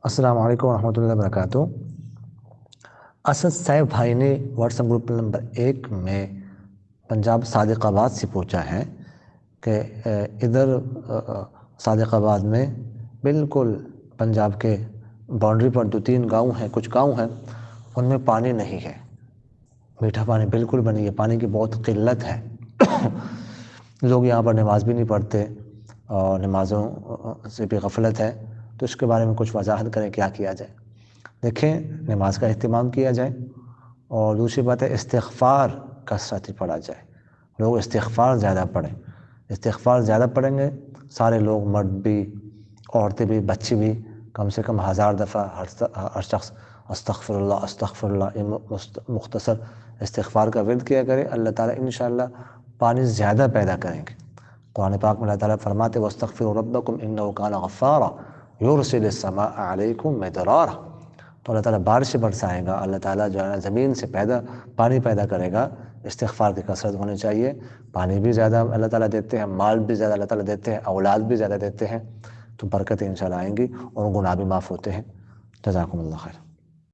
السلام علیکم ورحمۃ اللہ وبرکاتہ۔ اسد صاحب بھائی نے واٹس ایپ گروپ نمبر 1 میں پنجاب صادق آباد سے پوچھا ہے کہ ادھر صادق آباد میں بالکل پنجاب کے باؤنڈری پر 2-3 گاؤں ہیں، کچھ گاؤں ہیں، ان میں پانی نہیں ہے، میٹھا پانی بالکل بھی نہیں ہے، پانی کی بہت قلت ہے۔ لوگ یہاں پر نماز بھی نہیں پڑھتے اور نمازوں سے بھی غفلت ہے، تو اس کے بارے میں کچھ وضاحت کریں، کیا کیا جائے؟ دیکھیں، نماز کا اہتمام کیا جائے اور دوسری بات ہے استغفار کثرت پڑھا جائے، لوگ استغفار زیادہ پڑھیں۔ استغفار زیادہ پڑھیں گے، سارے لوگ، مرد بھی، عورتیں بھی، بچے بھی، کم سے کم 1000 دفعہ ہر شخص استغفر اللہ استغفر اللہ، یہ مختصر استغفار کا ورد کیا کرے، اللہ تعالیٰ انشاءاللہ پانی زیادہ پیدا کریں گے۔ قرآن پاک میں اللہ تعالیٰ فرماتے وَاسْتَغْفِرُوا رَبَّكُمْ إِنَّهُ كَانَ غَفَّارًا يُرْسِلِ السَّمَاءَ عَلَيْكُمْ مِدْرَارًا۔ تو اللہ تعالیٰ بارش برسائے گا، اللہ تعالیٰ جو ہے زمین سے پانی پیدا کرے گا۔ استغفار کی کثرت ہونی چاہیے، پانی بھی زیادہ اللہ تعالیٰ دیتے ہیں، مال بھی زیادہ اللہ تعالیٰ دیتے ہیں، اولاد بھی زیادہ دیتے ہیں، تو برکتیں انشاءاللہ آئیں گی اور گناہ بھی معاف ہوتے ہیں۔ جزاکم اللہ خیر۔